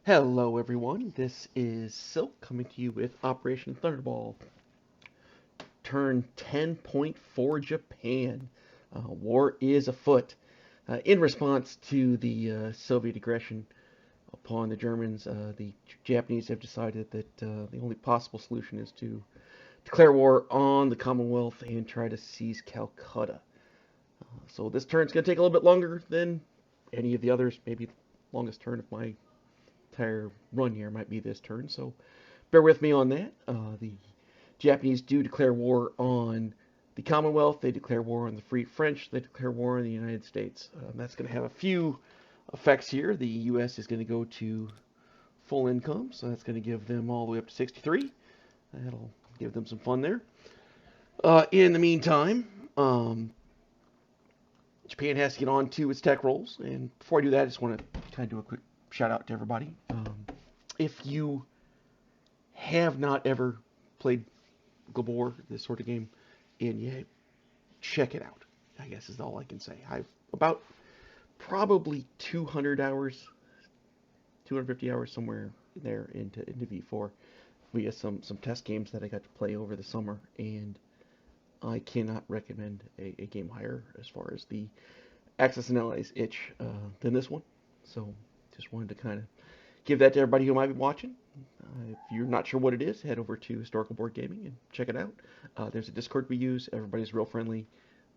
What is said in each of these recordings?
Hello everyone, this is Silk coming to you with Operation Thunderball. Turn 10.4 Japan. War is afoot. In response to the Soviet aggression upon the Germans, the Japanese have decided that the only possible solution is to declare war on the Commonwealth and try to seize Calcutta. So this turn's going to take a little bit longer than any of the others. Maybe the longest turn of my entire run here might be this turn. So bear with me on that. The Japanese do declare war on the Commonwealth. They declare war on the Free French. They declare war on the United States. That's going to have a few effects here. The U.S. is going to go to full income, so that's going to give them all the way up to 63. That'll give them some fun there. In the meantime, Japan has to get on to its tech rolls. And before I do that, I just want to kind of do a quick shout out to everybody. If you have not ever played Global War, this sort of game, and yeah, check it out. I guess is all I can say. I've about probably 200 hours, 250 hours somewhere there into V4 via some test games that I got to play over the summer, and I cannot recommend a game higher as far as the Axis and Allies itch than this one. So just wanted to kind of give that to everybody who might be watching. If you're not sure what it is, head over to Historical Board Gaming and check it out. There's a Discord we use. Everybody's real friendly.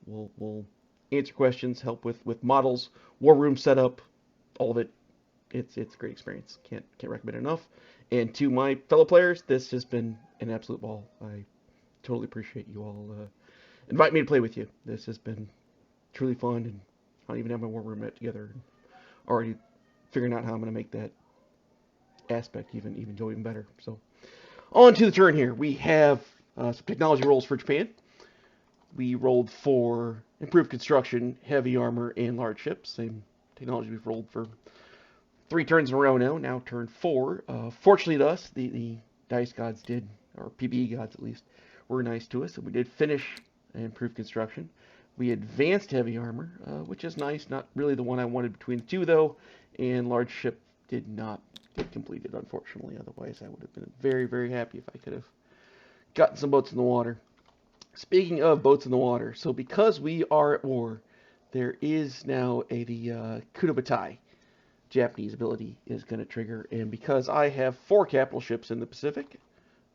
We'll answer questions, help with models, war room setup, all of it. It's a great experience. Can't recommend it enough. And to my fellow players, this has been an absolute ball. I totally appreciate you all inviting me to play with you. This has been truly fun, and I don't even have my war room met together. Already figuring out how I'm going to make that aspect even go even better. So on to the turn here. We have some technology rolls for Japan. We rolled for improved construction, heavy armor, and large ships. Same technology we've rolled for 3 turns in a row now. Now turn 4. Fortunately to us, the dice gods did, or PBE gods at least, were nice to us, and we did finish improved construction. We advanced heavy armor, which is nice. Not really the one I wanted between the two, though. And large ship did not get completed, unfortunately. Otherwise, I would have been very, very happy if I could have gotten some boats in the water. Speaking of boats in the water, so because we are at war, there is now the Kudobatai Japanese ability is going to trigger. And because I have 4 capital ships in the Pacific,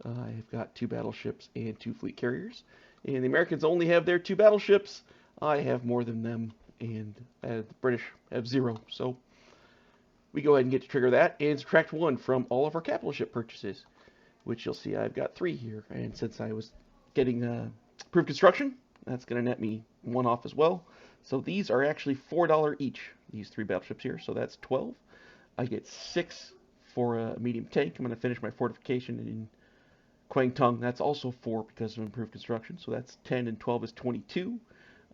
I've got 2 battleships and 2 fleet carriers. And the Americans only have their 2 battleships. I have more than them, and the British have 0. So we go ahead and get to trigger that and subtract 1 from all of our capital ship purchases, which you'll see I've got 3 here. And since I was getting approved construction, that's going to net me 1 off as well. So these are actually $4 each, these 3 battleships here. So that's 12. I get 6 for a medium tank. I'm going to finish my fortification in Kwangtung. That's also 4 because of improved construction. So that's 10, and 12 is 22.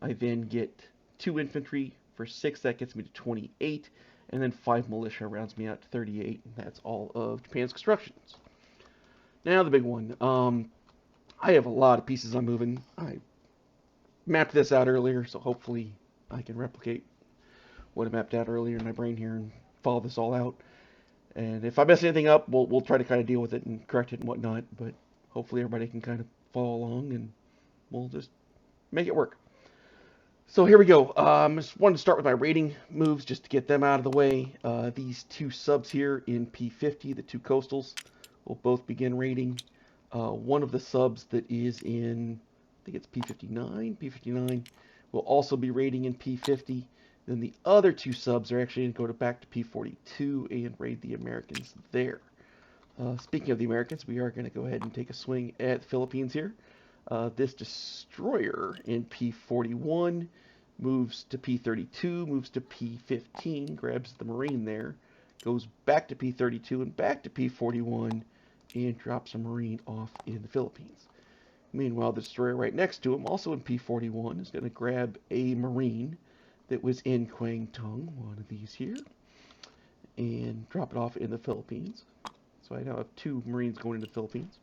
I then get 2 infantry for 6. That gets me to 28. And then 5 militia rounds me out to 38. And that's all of Japan's constructions. Now the big one. I have a lot of pieces I'm moving. I mapped this out earlier, so hopefully I can replicate what I mapped out earlier in my brain here and follow this all out. And if I mess anything up, we'll try to kind of deal with it and correct it and whatnot. But hopefully everybody can kind of follow along, and we'll just make it work. So here we go. I just wanted to start with my rating moves just to get them out of the way. These 2 subs here in P50, the 2 coastals, will both begin rating. One of the subs that is in, I think it's P59. P59 will also be rating in P50. Then the other 2 subs are actually going to go back to P42 and raid the Americans there. Speaking of the Americans, we are going to go ahead and take a swing at the Philippines here. This destroyer in P41 moves to P32, moves to P15, grabs the Marine there, goes back to P32 and back to P41, and drops a Marine off in the Philippines. Meanwhile, the destroyer right next to him, also in P41, is going to grab a Marine that was in Kwangtung, one of these here, and drop it off in the Philippines. So I now have 2 Marines going into the Philippines.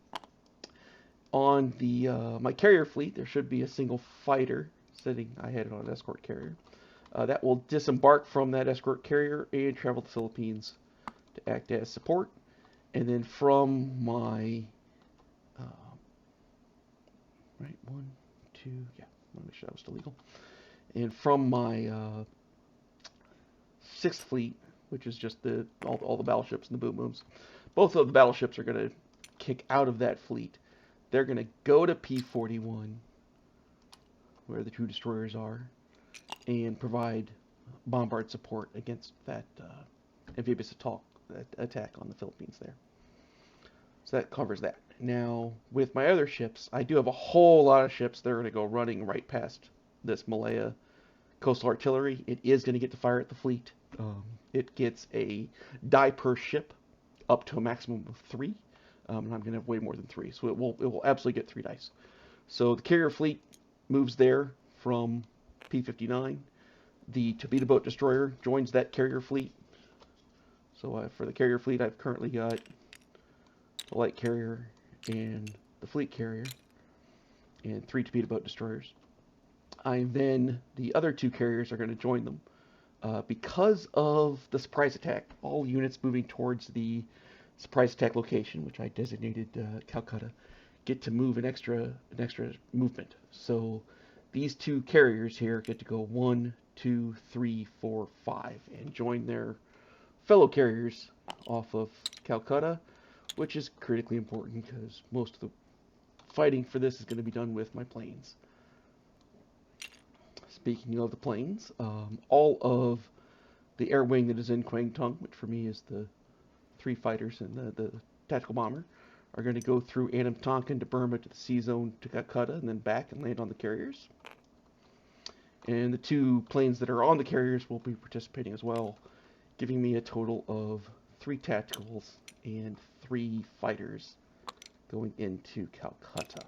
On the my carrier fleet, there should be a single fighter sitting. I had it on an escort carrier. That will disembark from that escort carrier and travel to the Philippines to act as support. And then from my, right, 1, 2, yeah, I want to make sure that was still legal. And from my 6th fleet, which is just all the battleships and the boom booms, both of the battleships are going to kick out of that fleet. They're going to go to P-41, where the 2 destroyers are, and provide bombard support against that amphibious attack on the Philippines there. So that covers that. Now, with my other ships, I do have a whole lot of ships that are going to go running right past this Malaya coastal artillery. It is going to get to fire at the fleet. It gets a die per ship up to a maximum of 3. And I'm going to have way more than 3, so it will absolutely get 3 dice. So the carrier fleet moves there from P-59. The torpedo boat destroyer joins that carrier fleet. So for the carrier fleet, I've currently got the light carrier and the fleet carrier and 3 torpedo boat destroyers. The other 2 carriers are going to join them. Because of the surprise attack, all units moving towards the surprise attack location, which I designated Calcutta, get to move an extra movement. So these 2 carriers here get to go 1, 2, 3, 4, 5, and join their fellow carriers off of Calcutta, which is critically important because most of the fighting for this is going to be done with my planes. Speaking of the planes, all of the air wing that is in Kwang Tung, which for me is the 3 fighters and the tactical bomber, are going to go through Anam Tonkin to Burma to the sea zone to Calcutta and then back and land on the carriers. And the 2 planes that are on the carriers will be participating as well, giving me a total of 3 tacticals and 3 fighters going into Calcutta.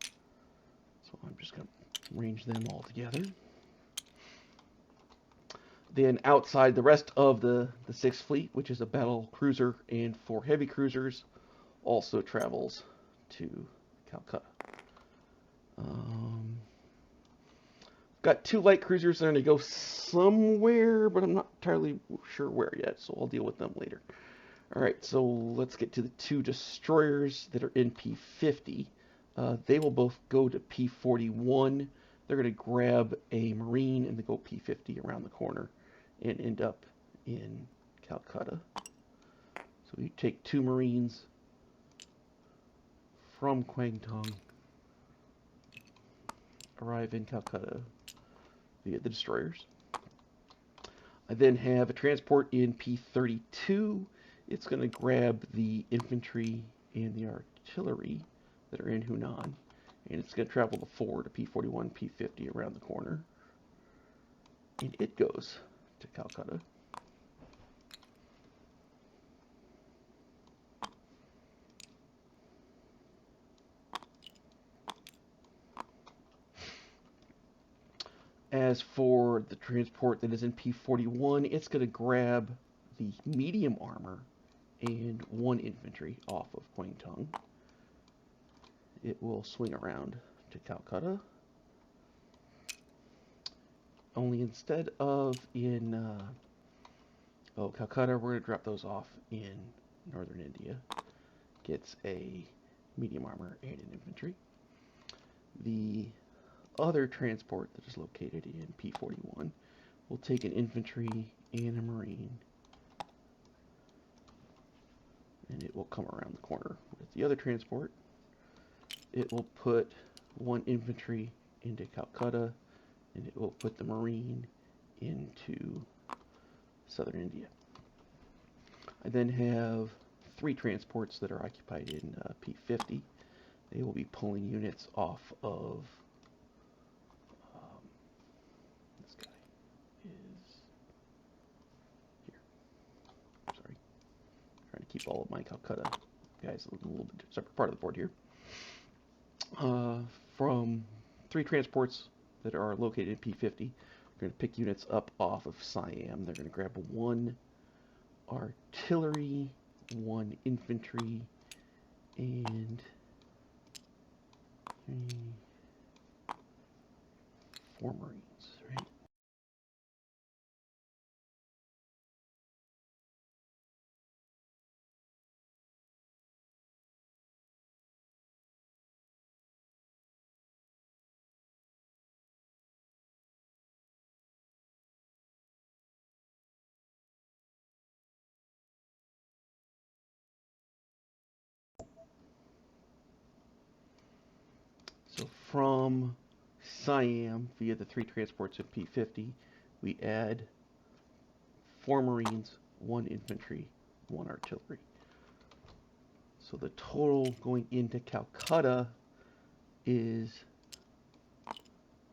So I'm just going to arrange them all together. Then outside the rest of the 6th Fleet, which is a battle cruiser and 4 heavy cruisers, also travels to Calcutta. Got 2 light cruisers that are going to go somewhere, but I'm not entirely sure where yet, so I'll deal with them later. Alright, so let's get to the 2 destroyers that are in P-50. They will both go to P-41. They're going to grab a Marine and they go P-50 around the corner and end up in Calcutta. So we take 2 Marines from Kwang Tung, arrive in Calcutta via the destroyers. I then have a transport in P-32. It's going to grab the infantry and the artillery that are in Hunan, and it's going to travel the 4 to P-41, P-50 around the corner, and it goes to Calcutta. As for the transport that is in P-41, it's going to grab the medium armor and 1 infantry off of Kwang Tung. It will swing around to Calcutta. Only instead of in Calcutta, we're going to drop those off in northern India. Gets a medium armor and an infantry. The other transport that is located in P-41 will take an infantry and a marine, and it will come around the corner with the other transport. It will put 1 infantry into Calcutta, and it will put the marine into southern India. I then have 3 transports that are occupied in P-50. They will be pulling units off of this guy is here. Sorry, trying to keep all of my Calcutta guys a little bit separate part of the board here. From 3 transports that are located in P-50, we're going to pick units up off of Siam. They're going to grab 1 artillery, 1 infantry, and 4 marines. from Siam via the 3 transports of P-50, we add 4 Marines, 1 infantry, 1 artillery. So the total going into Calcutta is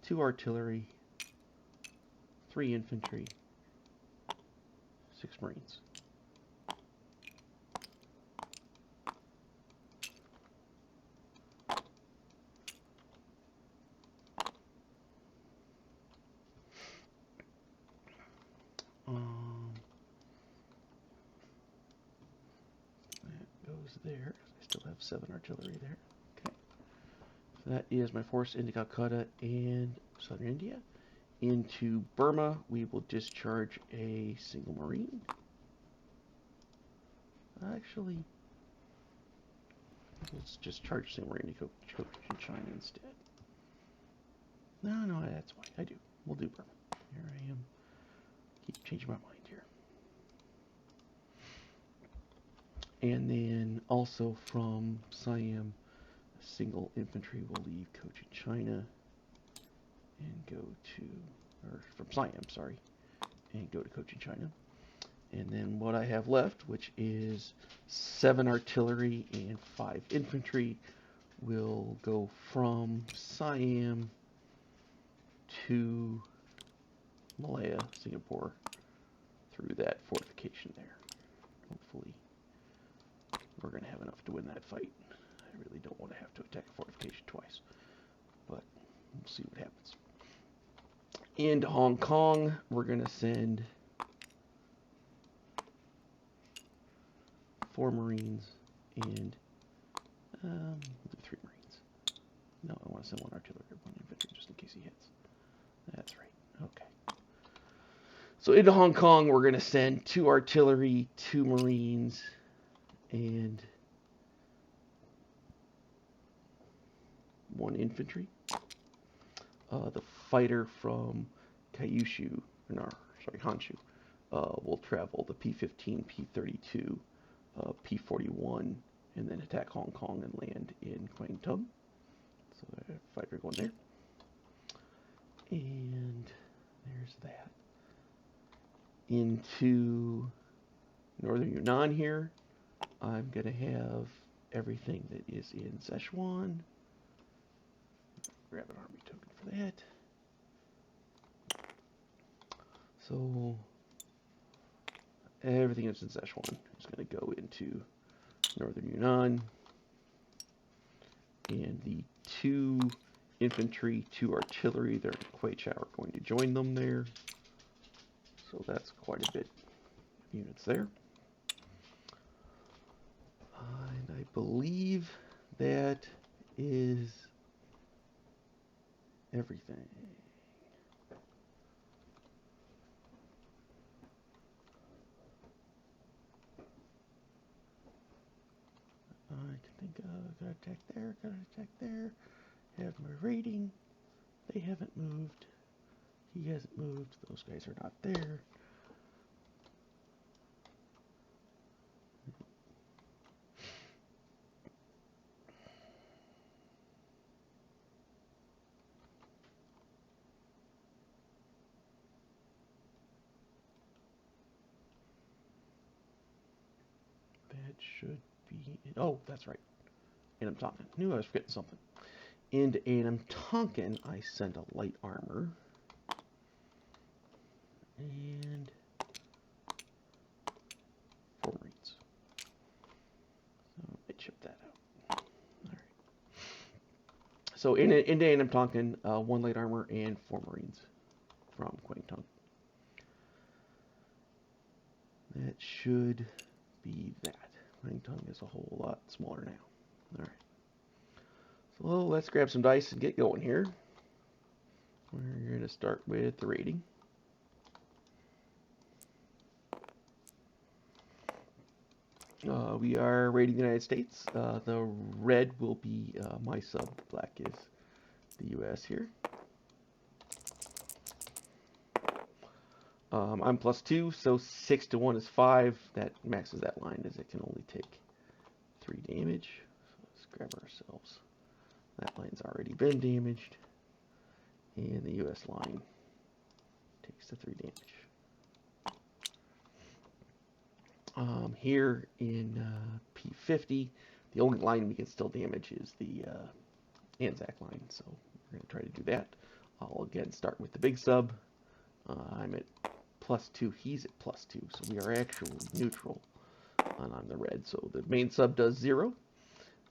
2 artillery, 3 infantry, 6 Marines. That goes there. I still have 7 artillery there. Okay. So that is my force into Calcutta and southern India. Into Burma, we will discharge a single Marine. Actually, let's just charge single Marine to Cochin China instead. No, that's why I do. We'll do Burma. Here I am. Keep changing my mind here. And then also from Siam, a single infantry will leave Cochin China and go to, or from Siam, sorry, and go to Cochin China. And then what I have left, which is 7 artillery and 5 infantry, will go from Siam to Malaya, Singapore, through that fortification there. Hopefully we're going to have enough to win that fight. I really don't want to have to attack a fortification twice, but we'll see what happens. Into Hong Kong, we're going to send 4 Marines and we'll do 3 Marines. No, I want to send 1 artillery, 1 infantry, just in case he hits. That's right. Okay. So into Hong Kong, we're going to send 2 artillery, 2 Marines, and 1 infantry. The fighter from Kyushu, Honshu, will travel the P-15, P-32, P-41, and then attack Hong Kong and land in Kwangtung. So the fighter going there. And there's that. Into northern Yunnan here, I'm going to have everything that is in Szechuan. Grab an army token for that. So everything that's in Szechuan is going to go into northern Yunnan. And the 2 infantry, 2 artillery, they're in Kwaichao are going to join them there. So that's quite a bit of units there. And I believe that is everything. I can think of, got attack there, got attack there. Have my rating. They haven't moved. He hasn't moved. Those guys are not there. That should be it. Oh, that's right. Anam Tonkin. Knew I was forgetting something. Into Anam Tonkin, I sent a light armor. And 4 Marines. So I chip that out. Alright. So into Anam Tonkin, 1 light armor and 4 Marines from Kwangtung. That should be that. Kwangtung is a whole lot smaller now. Alright. So let's grab some dice and get going here. We're going to start with the rating. We are rating the United States. The red will be my sub, black is the US here. I'm +2, so 6 to 1 is 5. That maxes that line as it can only take 3 damage. So let's grab ourselves That line's already been damaged. And the US line takes the 3 damage. Here in P50, the only line we can still damage is the Anzac line, so we're going to try to do that. I'll again start with the big sub. I'm at +2, he's at +2, so we are actually neutral on the red. So the main sub does 0.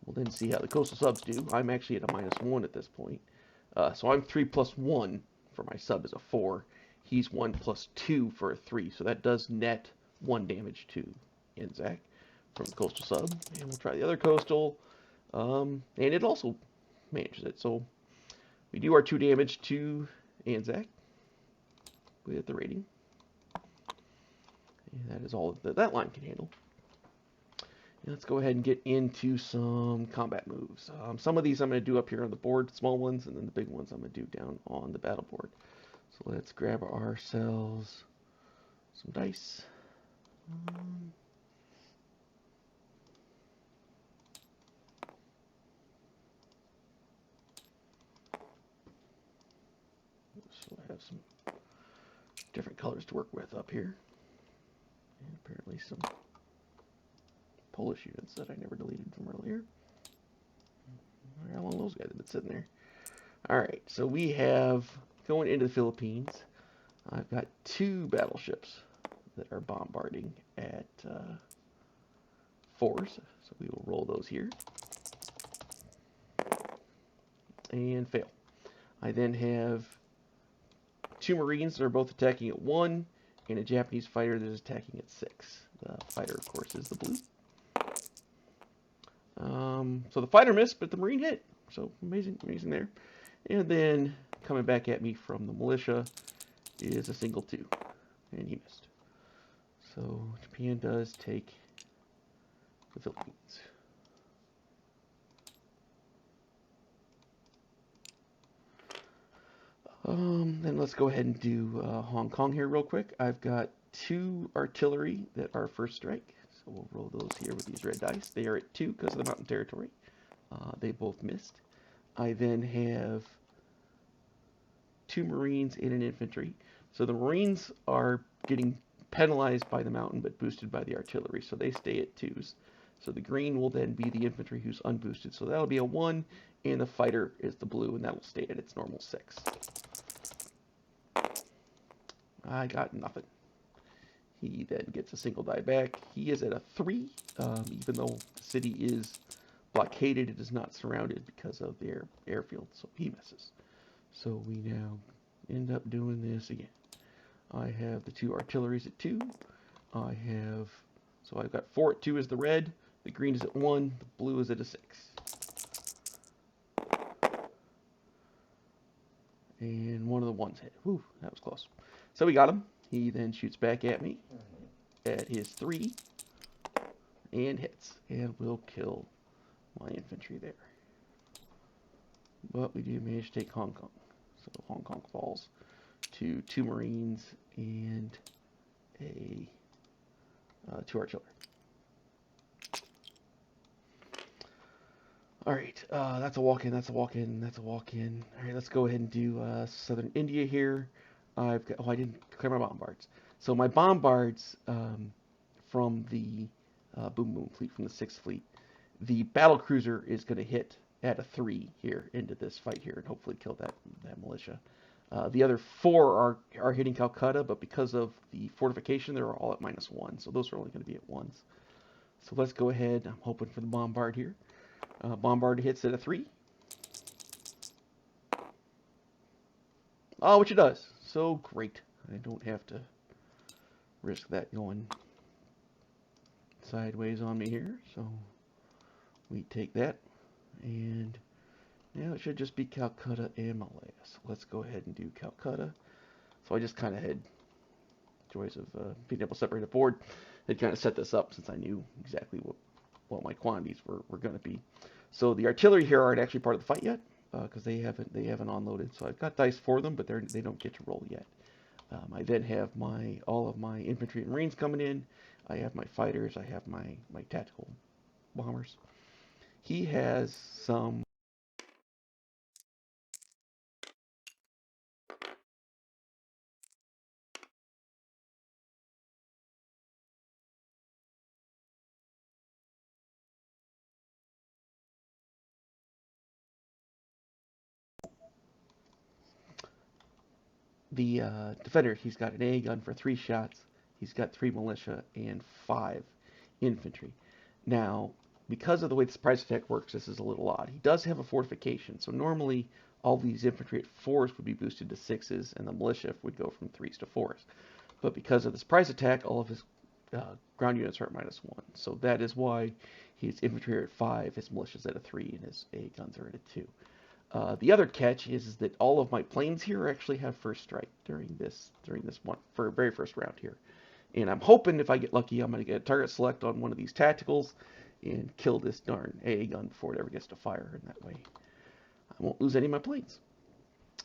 We'll then see how the coastal subs do. I'm actually at a -1 at this point. So I'm 3 + 1 for my sub is a 4. He's 1 + 2 for a 3, so that does net 1 damage to Anzac from the coastal sub. And we'll try the other coastal, and it also manages it. So we do our 2 damage to Anzac with the rating. And that is all that line can handle. And let's go ahead and get into some combat moves. Some of these I'm going to do up here on the board, small ones, and then the big ones I'm going to do down on the battle board. So let's grab ourselves some dice. So I have some different colors to work with up here. And apparently some Polish units that I never deleted from earlier. How long those guys have been sitting there? Alright, so we have, going into the Philippines, I've got 2 battleships that are bombarding at 4s. So we will roll those here. And fail. I then have 2 Marines that are both attacking at 1, and a Japanese fighter that is attacking at 6. The fighter, of course, is the blue. So the fighter missed, but the Marine hit. So amazing there. And then coming back at me from the militia is a single 2, and he missed. So Japan does take the Philippines. Then let's go ahead and do Hong Kong here real quick. I've got 2 artillery that are first strike. So we'll roll those here with these red dice. They are at 2 because of the mountain territory. They both missed. I then have 2 Marines and an infantry. So the Marines are getting penalized by the mountain but boosted by the artillery. So they stay at 2s. So the green will then be the infantry who's unboosted. So that'll be a 1, and the fighter is the blue, and that will stay at its normal 6. I got nothing. He then gets a single die back. He is at a 3, even though the city is blockaded, it is not surrounded because of their airfield, so he misses. So we now end up doing this again. I have the 2 artilleries at 2. So I've got 4 at 2 is the red, the green is at 1, the blue is at a 6. And one of the ones hit. Whew, that was close. So we got him. He then shoots back at me at his 3 and hits, and will kill my infantry there. But we do manage to take Hong Kong. So Hong Kong falls to 2 Marines and a 2 artillery. Alright, that's a walk-in, that's a walk-in, that's a walk-in. Alright, let's go ahead and do southern India here. I've got, I didn't clear my bombards. So my bombards from the Boom Boom fleet, from the 6th fleet, the battle cruiser is going to hit at a 3 here into this fight here and hopefully kill that militia. The other 4 are hitting Calcutta, but because of the fortification, they're all at -1. So those are only going to be at 1s. So let's go ahead. I'm hoping for the bombard here. Bombard hits at a 3. Oh, which it does. So great. I don't have to risk that going sideways on me here. So we take that. And now it should just be Calcutta and Malaya. So let's go ahead and do Calcutta. So I just kind of had joys of being able to separate a board. Had kind of set this up since I knew exactly what my quantities were going to be. So the artillery here aren't actually part of the fight yet because they haven't unloaded. So I've got dice for them, but they don't get to roll yet. I then have all of my infantry and marines coming in. I have my fighters. I have my tactical bombers. He has some The defender, he's got an AA gun for 3 shots. He's got 3 militia and 5 infantry. Now, because of the way the surprise attack works, this is a little odd. He does have a fortification, so normally all these infantry at 4s would be boosted to 6s, and the militia would go from 3s to 4s. But because of the surprise attack, all of his ground units are at -1. So that is why his infantry are at 5, his militia's at a 3, and his AA guns are at a 2. The other catch is that all of my planes here actually have first strike during this one, for very first round here. And I'm hoping if I get lucky, I'm going to get a target select on one of these tacticals and kill this darn AA gun before it ever gets to fire, and that way I won't lose any of my planes.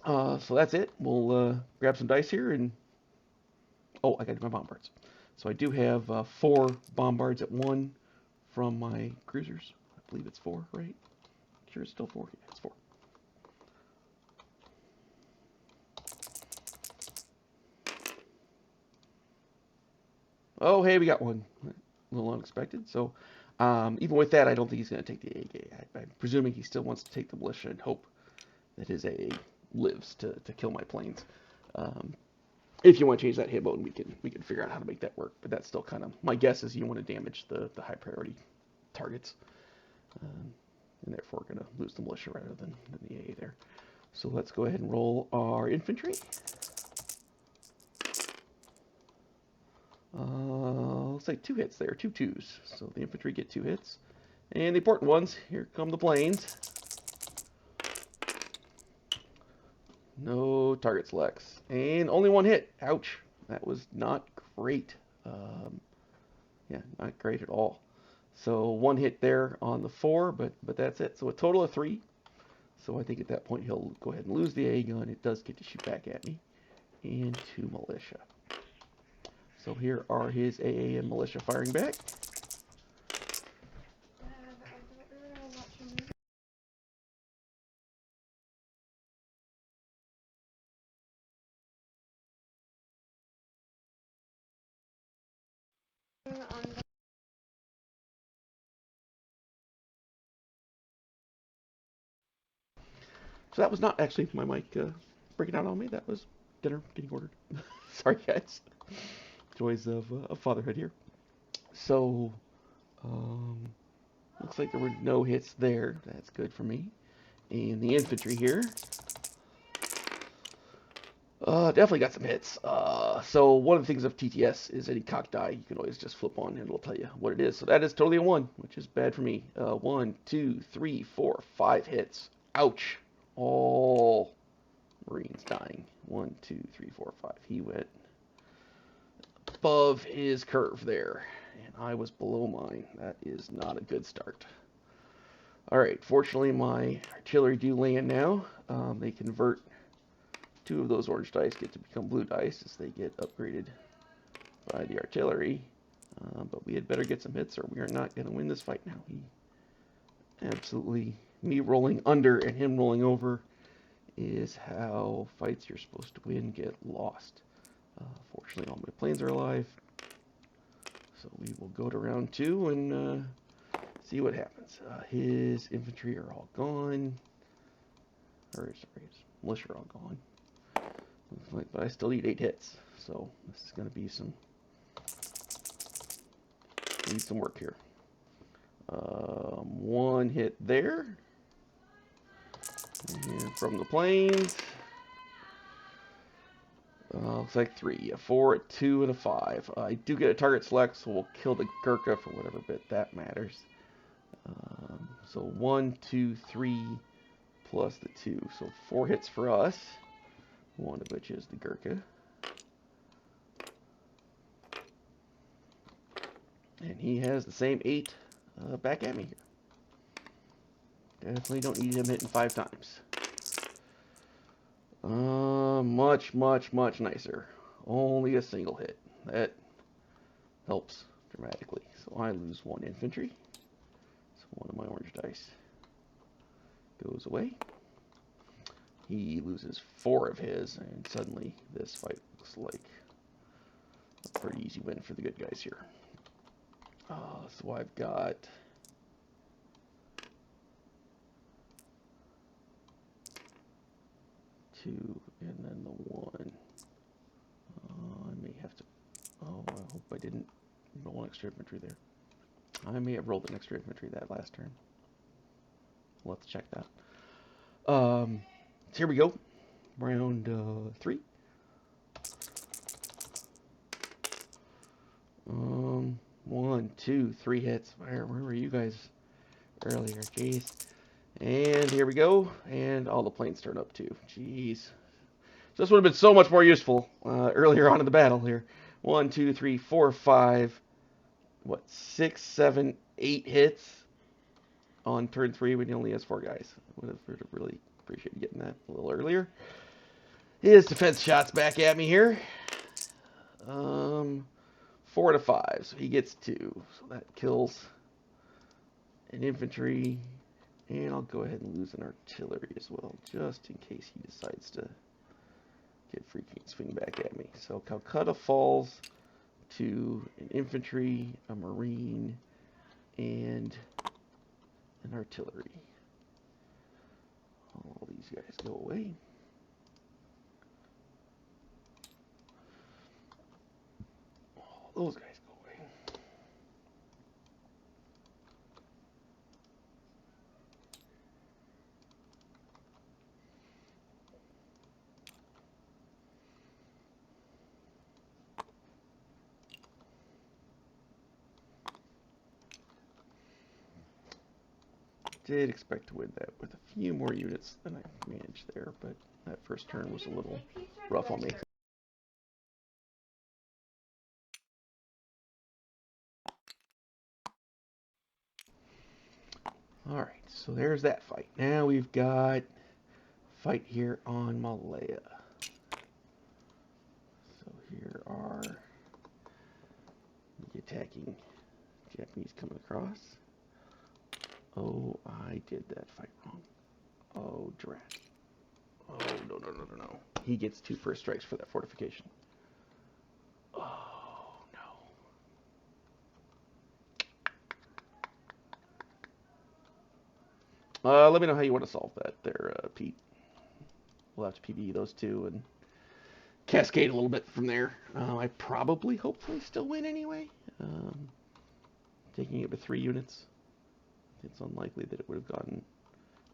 So that's it. We'll grab some dice here, and oh, I got to do my bombards. So I do have 4 bombards at 1 from my cruisers. I believe it's 4, right? Sure, it's still 4. Yeah, it's 4. Oh, hey, we got one. A little unexpected. So, even with that, I don't think he's going to take the AA. I'm presuming he still wants to take the militia and hope that his AA lives to kill my planes. If you want to change that hit mode, we can figure out how to make that work. But that's still kind of my guess is you want to damage the high priority targets, and therefore going to lose the militia rather than the AA there. So let's go ahead and roll our infantry. Looks like 2 hits there, 2 2s. So the infantry get 2 hits. And the important ones, here come the planes. No target selects. And only 1 hit. Ouch. That was not great. Yeah, not great at all. So 1 hit there on the 4, but that's it. So a total of 3. So I think at that point he'll go ahead and lose the AA gun. It does get to shoot back at me. And 2 militia. So here are his AA and militia firing back. So that was not actually my mic breaking out on me. That was dinner getting ordered. Sorry, guys. Joys of fatherhood here. So, looks like there were no hits there. That's good for me. And the infantry here. Definitely got some hits. So one of the things of TTS is any cock die, you can always just flip on and it'll tell you what it is. So that is totally a 1, which is bad for me. 1, 2, 3, 4, 5 hits. Ouch. All Marines dying. 1, 2, 3, 4, 5. He went above his curve there, and I was below mine. That is not a good start. Alright, fortunately my artillery do land now. They convert 2 of those orange dice get to become blue dice as they get upgraded by the artillery. But we had better get some hits or we are not going to win this fight now. He absolutely, me rolling under and him rolling over is how fights you're supposed to win get lost. Fortunately, all my planes are alive. So we will go to round 2 and see what happens. His infantry are all gone. Or, sorry, his militia are all gone. But I still need 8 hits. So this is going to be need some work here. 1 hit there. And from the planes. Looks like 3, a 4, a 2, and a 5. I do get a target select, so we'll kill the Gurkha for whatever bit that matters. So 1, 2, 3, plus the 2. So 4 hits for us, one of which is the Gurkha. And he has the same 8 back at me here. Definitely don't need him hitting 5 times. Much nicer. Only a single hit. That helps dramatically. So I lose 1 infantry. So 1 of my orange dice goes away. He loses 4 of his, and suddenly this fight looks like a pretty easy win for the good guys here. So I've got 2, and then the 1. I may have to... Oh, I hope I didn't roll an extra infantry there. I may have rolled an extra infantry that last turn. We'll have to check that. So here we go. Round 3. 1, 2, 3 hits. Where were you guys earlier? Jeez. And here we go. And all the planes turn up too. Jeez. So this would have been so much more useful earlier on in the battle here. 1, 2, 3, 4, 5. What? 6, 7, 8 hits on turn 3 when he only has 4 guys. Would have really appreciated getting that a little earlier. His defense shots back at me here. 4 to 5, so he gets 2. So that kills an infantry. And I'll go ahead and lose an artillery as well, just in case he decides to get freaking swing back at me. So Calcutta falls to an infantry, a marine, and an artillery. All these guys go away. All those guys go away. Did expect to win that with a few more units than I managed there, but that first turn was a little rough on me. Alright, so there's that fight. Now we've got a fight here on Malaya. So here are the attacking Japanese coming across. Oh, I did that fight wrong. Oh, drat. Oh, no. He gets 2 first strikes for that fortification. Oh, no. Let me know how you want to solve that there, Pete. We'll have to PBE those 2 and cascade a little bit from there. I probably, hopefully, still win anyway. Taking it with 3 units. It's unlikely that it would have gotten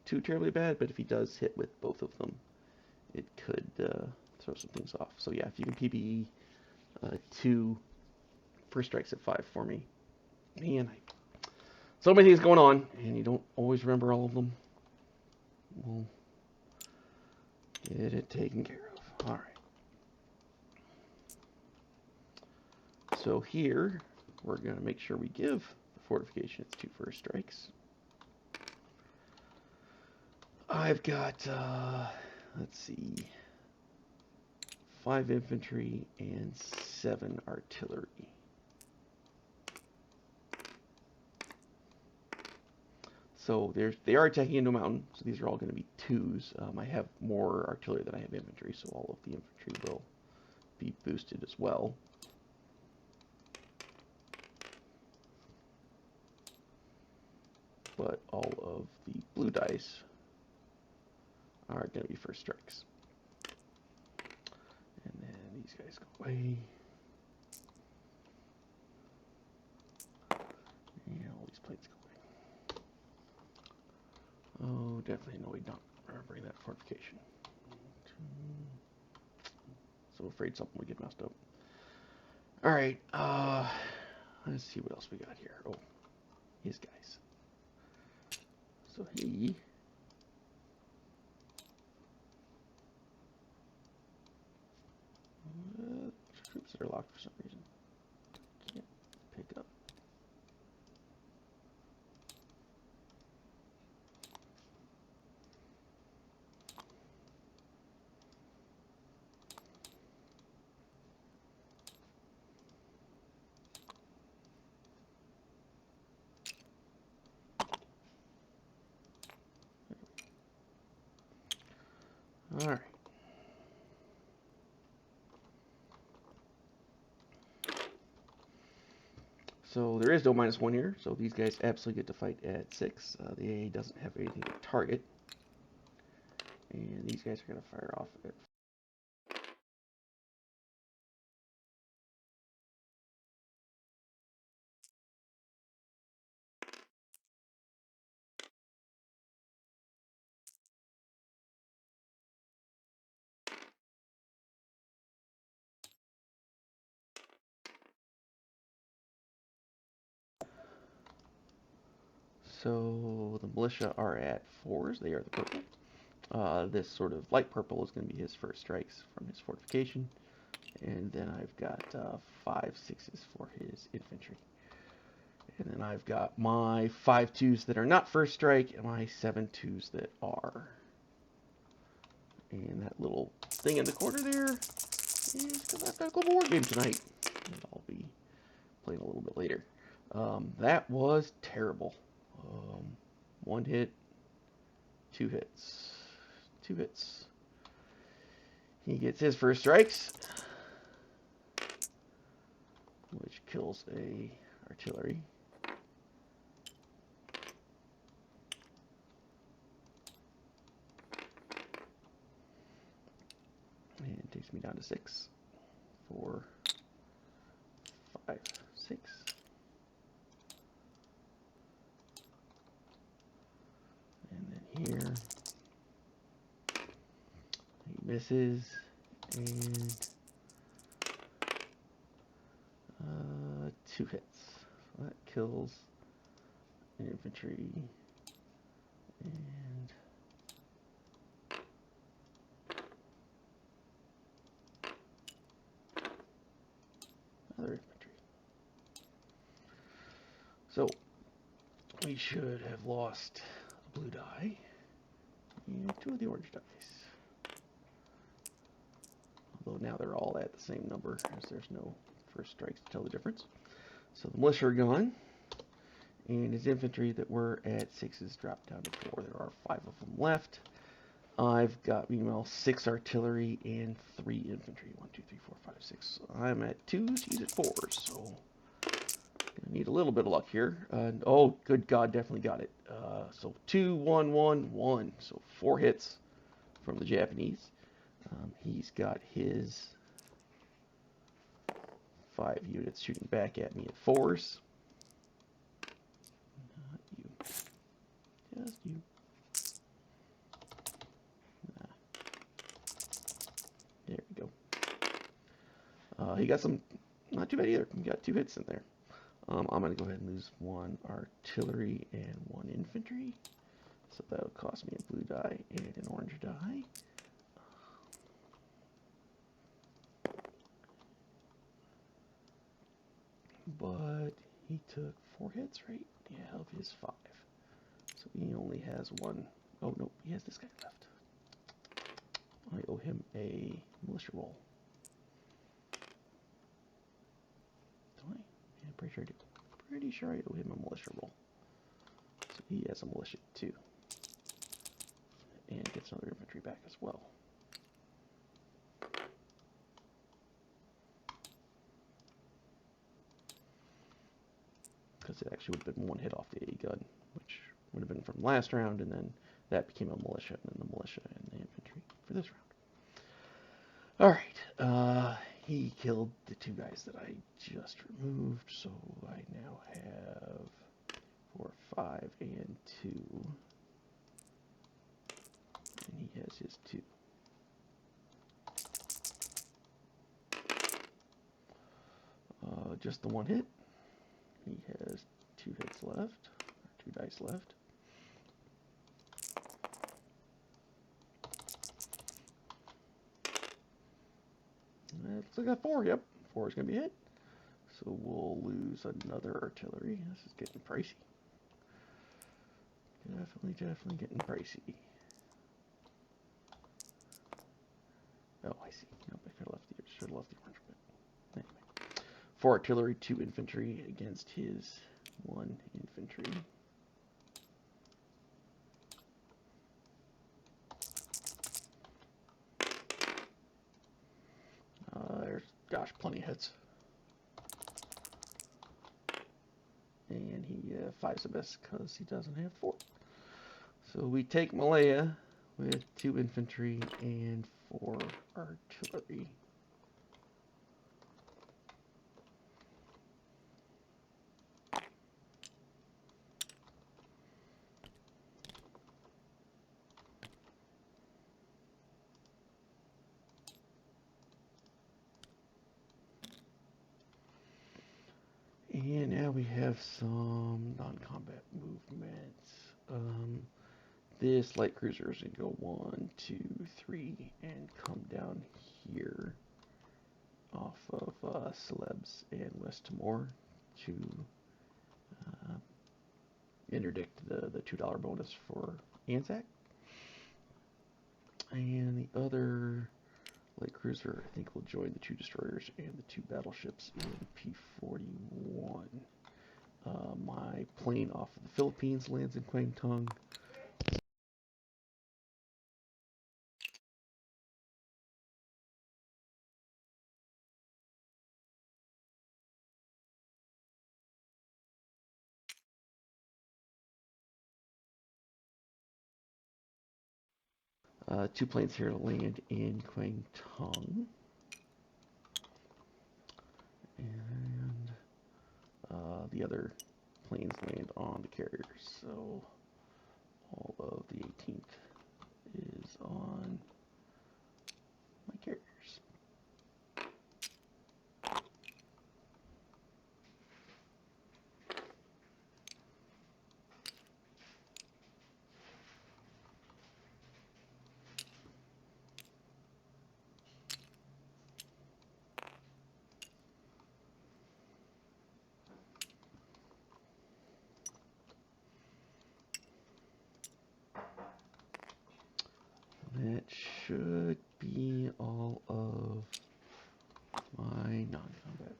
too terribly bad, but if he does hit with both of them, it could throw some things off. So yeah, if you can PBE 2 first strikes at 5 for me. Man, so many things going on, and you don't always remember all of them. We'll get it taken care of. All right. So here, we're going to make sure we give the fortification its 2 first strikes. I've got, let's see, 5 infantry and 7 artillery. So they are attacking into a mountain, so these are all going to be 2s. I have more artillery than I have infantry, so all of the infantry will be boosted as well. But all of the blue dice are going to be first strikes. And then these guys go away. And all these plates go away. Oh, definitely annoyed not remembering that fortification. So afraid something would get messed up. Alright, let's see what else we got here. Oh, his guys. So he... troops that are locked for some reason. Can't pick up. All right. So there is no -1 here, so these guys absolutely get to fight at 6. The AA doesn't have anything to target. And these guys are going to fire off at So the militia are at 4s. They are the purple. This sort of light purple is going to be his first strikes from his fortification. And then I've got 5 6s for his infantry. And then I've got my 5 2s that are not first strike and my 7 2s that are. And that little thing in the corner there is because I've got a global war game tonight. And I'll be playing a little bit later. That was terrible. 1 hit, 2 hits, 2 hits. He gets his first strikes, which kills a artillery. And it takes me down to 6, 4, 5, 6. Here he misses, and 2 hits. So that kills an infantry and other infantry. So we should have lost a blue die and 2 of the orange dice. Although now they're all at the same number, as there's no first strikes to tell the difference. So the militia are gone, and his infantry that were at 6s dropped down to 4. There are 5 of them left. I've got, meanwhile, 6 artillery and 3 infantry. 1, 2, 3, 4, 5, 6. I'm at 2s, he's at 4s, so gonna need a little bit of luck here. Oh, good God, definitely got it. So 2, 1, 1, 1. So 4 hits from the Japanese. He's got his 5 units shooting back at me at 4s. Not you. Just you. Nah. There we go. He got some, not too bad either. He got 2 hits in there. I'm going to go ahead and lose 1 artillery and 1 infantry. So that'll cost me a blue die and an orange die. But he took 4 hits, right? Yeah, of his 5. So he only has 1. Oh, no, he has this guy left. I owe him a militia roll. Do I? Yeah, I'm pretty sure I do. Pretty sure I owe him a militia roll. So he has a militia too. And gets another infantry back as well. Because it actually would have been 1 hit off the A gun, which would have been from last round, and then that became a militia, and then the militia and the infantry for this round. Alright, he killed the 2 guys that I just removed, so I now have 4, 5, and 2. And he has his 2. Just the 1 hit. He has 2 hits left, or 2 dice left. It looks like a 4, yep. 4 is going to be hit. So we'll lose another artillery. This is getting pricey. Definitely getting pricey. Oh, I see. Nope, I should have left the orange, but anyway. 4 artillery, 2 infantry against his 1 infantry. There's, gosh, plenty of hits. And he 5's the best because he doesn't have 4. So we take Malaya with 2 infantry and 4 artillery. And now we have some non-combat movements. This light cruiser is going to go 1, 2, 3, and come down here off of Celebes and West Timor to interdict the $2 bonus for Anzac. And the other light cruiser, I think, will join the 2 destroyers and the 2 battleships in P41. My plane off of the Philippines lands in Kwang Tung. Two planes here land in Kwang Tung. And the other planes land on the carriers. So all of the 18th is on my carriers. That should be all of my non-combat.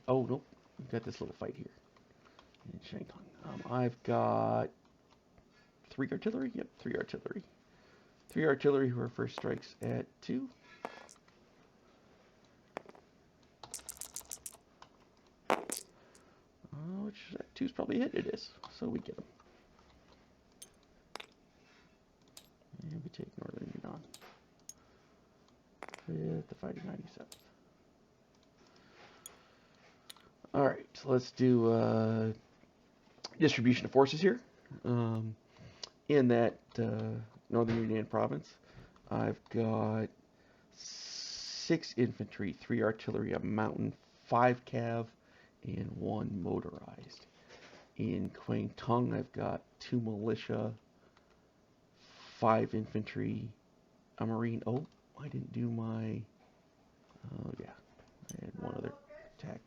Oh, nope. We've got this little fight here in Shanghai. I've got 3 artillery. Yep, 3 artillery. 3 artillery who are first strikes at 2. Which that 2's probably hit. It is. So we get them. And we take Northern Yunnan with the Fighting 97th. Alright, so let's do distribution of forces here. In that Northern Yunnan province, I've got 6 infantry, 3 artillery, a mountain, 5 cav, and 1 motorized. In Kwang Tung, I've got 2 militia, 5 infantry, a marine. Oh, I didn't do my. Oh yeah, I had 1 other attack.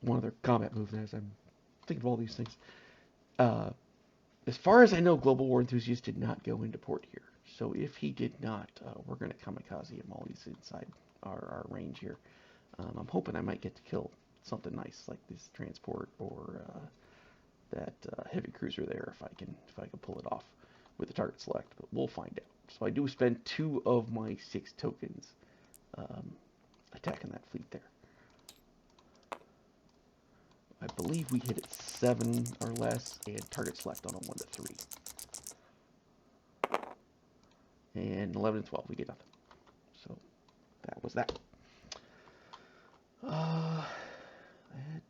One other combat move as I'm thinking of all these things. As far as I know, Global War Enthusiast did not go into port here. So if he did not, we're going to kamikaze him while he's inside our range here. I'm hoping I might get to kill something nice like this transport or that heavy cruiser there if I can pull it off with the target select. But we'll find out. So I do spend 2 of my 6 tokens attacking that fleet there. I believe we hit it 7 or less, and target select on a 1 to 3. And 11 and 12, we get nothing. So that was that. That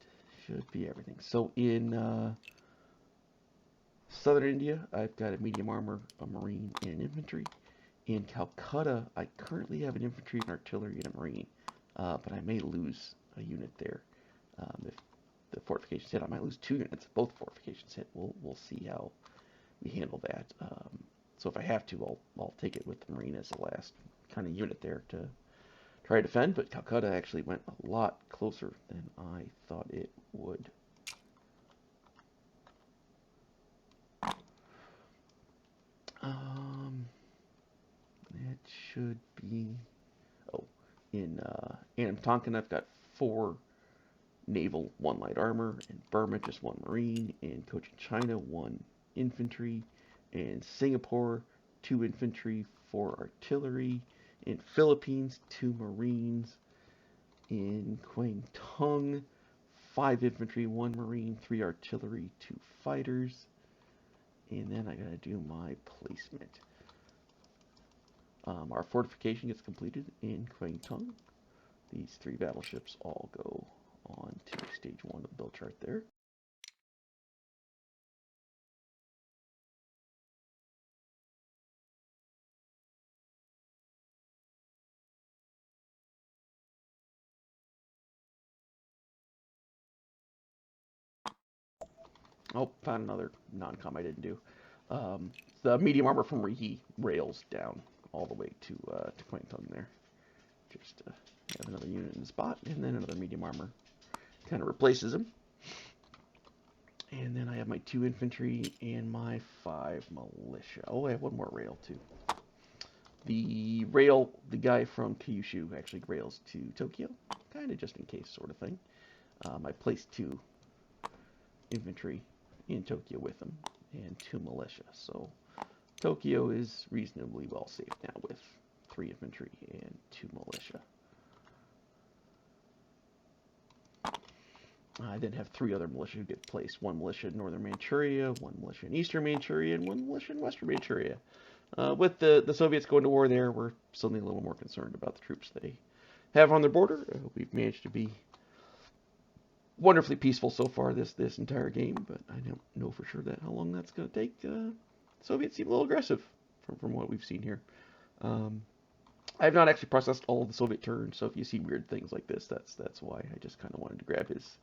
should be everything. So in southern India, I've got a medium armor, a marine, and an infantry. In Calcutta, I currently have an infantry, an artillery, and a marine, but I may lose a unit there. If the fortifications hit, I might lose 2 units. Both fortifications hit. We'll see how we handle that. So if I have to, I'll take it with the marine as the last kind of unit there to try to defend. But Calcutta actually went a lot closer than I thought it would. That should be. Oh, in Annam Tonkin, I've got 4 naval, 1 light armor. In Burma, just 1 marine. In Cochin China, 1 infantry. In Singapore, 2 infantry, 4 artillery. In Philippines, 2 marines. In Kwangtung, 5 infantry, 1 marine, 3 artillery, 2 fighters. And then I gotta do my placement. Our fortification gets completed in Kwangtung. These 3 battleships all go on to stage 1 of the build chart there. Oh, found another non-com I didn't do. The medium armor from Rihi rails down all the way to Kwangtung there. Just have another unit in the spot, and then another medium armor kind of replaces him. And then I have my 2 infantry and my 5 militia. Oh, I have 1 more rail too. The guy from Kyushu actually rails to Tokyo, kind of just in case sort of thing. I placed 2 infantry in Tokyo with him and 2 militia. So Tokyo is reasonably well safe now with 3 infantry and 2 militia. I then have 3 other militia who get placed. 1 militia in northern Manchuria, 1 militia in eastern Manchuria, and 1 militia in western Manchuria. With the Soviets going to war there, we're suddenly a little more concerned about the troops they have on their border. We've managed to be wonderfully peaceful so far this entire game, but I don't know for sure how long that's going to take. Soviets seem a little aggressive from what we've seen here. I have not actually processed all of the Soviet turns, so if you see weird things like this, that's why. I just kind of wanted to grab his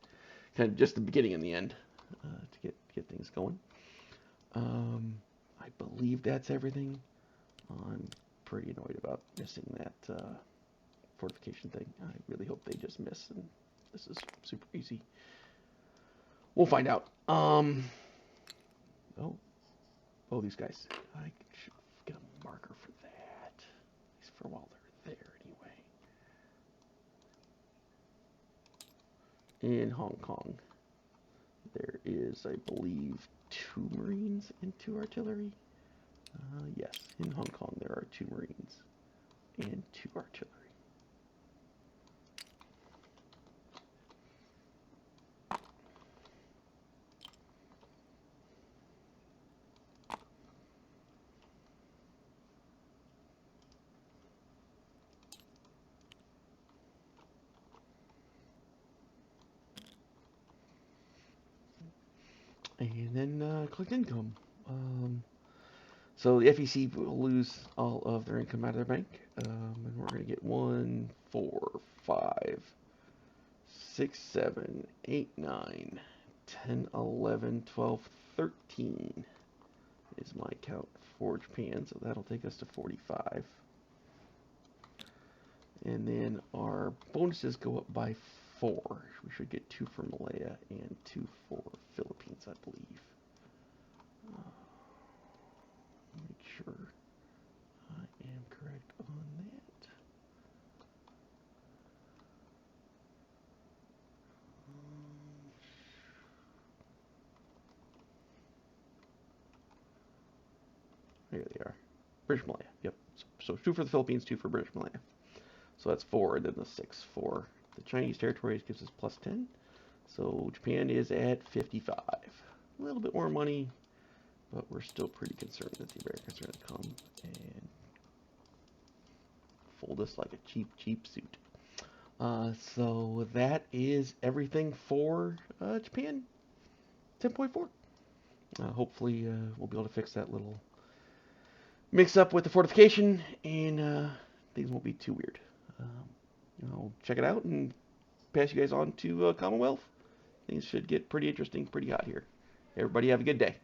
kind of just the beginning and the end to get things going. I believe that's everything. I'm pretty annoyed about missing that fortification thing. I really hope they just miss, and this is super easy. We'll find out. Oh, these guys. I should get a marker for that. At least for while they're there, anyway. In Hong Kong, there is, I believe, 2 Marines and 2 artillery. Yes, in Hong Kong there are 2 Marines and 2 artillery. And then collect income. So the FEC will lose all of their income out of their bank. And we're going to get 1, 4, 5, 6, 7, 8, 9, 10, 11, 12, 13 is my count for Japan. So that'll take us to 45. And then our bonuses go up by 4. We should get 2 for Malaya and 2 for Philippines, I believe. Make sure I am correct on that. Here they are. British Malaya. Yep. So 2 for the Philippines, 2 for British Malaya. So that's 4, and then the 6 for the Chinese territories gives us plus 10. So Japan is at 55. A little bit more money, but we're still pretty concerned that the Americans are going to come and fold us like a cheap suit. So that is everything for Japan 10.4. Hopefully we'll be able to fix that little mix up with the fortification, and things won't be too weird. I'll check it out and pass you guys on to Commonwealth. Things should get pretty interesting, pretty hot here. Everybody have a good day.